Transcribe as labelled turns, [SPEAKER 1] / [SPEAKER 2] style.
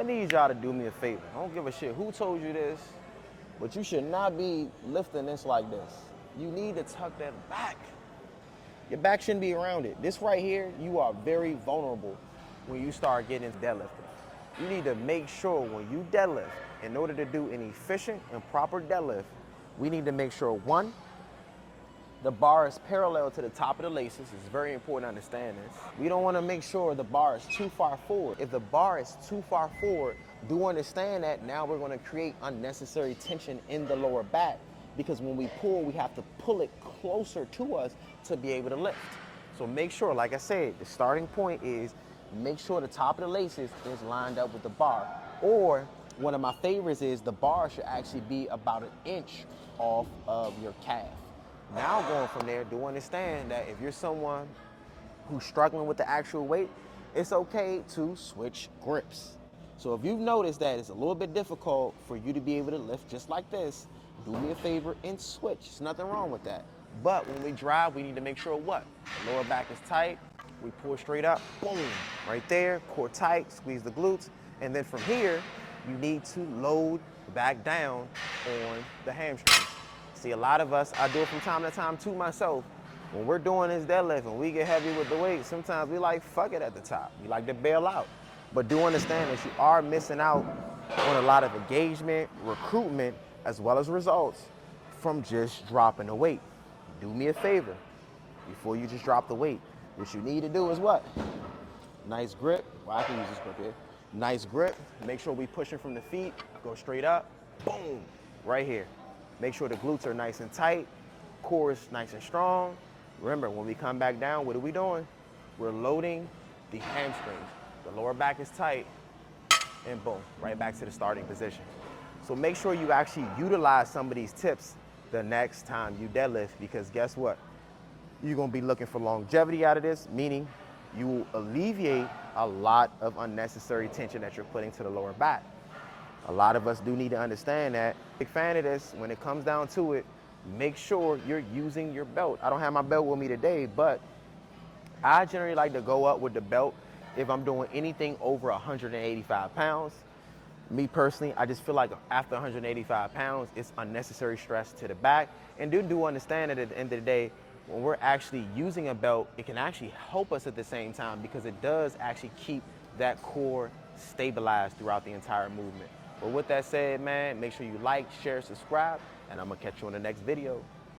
[SPEAKER 1] I'm gonna need y'all to do me a favor. I don't give a shit who told you this, but you should not be lifting this like this. You need to tuck that back. Your back shouldn't be around it. This right here, you are very vulnerable when you start getting into deadlifting. You need to make sure when you deadlift, in order to do an efficient and proper deadlift, we need to make sure, one, the bar is parallel to the top of the laces. It's very important to understand this. We don't want to make sure the bar is too far forward. If the bar is too far forward, do understand that now we're going to create unnecessary tension in the lower back, because when we pull, we have to pull it closer to us to be able to lift. So make sure, like I said, the starting point is make sure the top of the laces is lined up with the bar. Or one of my favorites is the bar should actually be about an inch off of your calf. Now going from there, do understand that if you're someone who's struggling with the actual weight, it's okay to switch grips. So if you've noticed that it's a little bit difficult for you to be able to lift just like this, do me a favor and switch. There's nothing wrong with that. But when we drive, we need to make sure what? The lower back is tight. We pull straight up, boom, right there, core tight, squeeze the glutes. And then from here, you need to load back down on the hamstrings. See, a lot of us, I do it from time to time to myself. When we're doing this deadlift and we get heavy with the weight, sometimes we like, fuck it at the top. We like to bail out. But do understand that you are missing out on a lot of engagement, recruitment, as well as results from just dropping the weight. Do me a favor before you just drop the weight. What you need to do is what? Nice grip. Well, I can use this grip here. Nice grip. Make sure we pushing from the feet. Go straight up. Boom. Right here. Make sure the glutes are nice and tight. Core is nice and strong. Remember, when we come back down, what are we doing? We're loading the hamstrings. The lower back is tight. And boom, right back to the starting position. So make sure you actually utilize some of these tips the next time you deadlift, because guess what? You're gonna be looking for longevity out of this, meaning you will alleviate a lot of unnecessary tension that you're putting to the lower back. A lot of us do need to understand that. Big fan of this, when it comes down to it, make sure you're using your belt. I don't have my belt with me today, but I generally like to go up with the belt if I'm doing anything over 185 pounds. Me personally, I just feel like after 185 pounds, it's unnecessary stress to the back. And do understand that at the end of the day, when we're actually using a belt, it can actually help us at the same time, because it does actually keep that core stabilized throughout the entire movement. But with that said, man, make sure you like, share, subscribe, and I'm gonna catch you on the next video.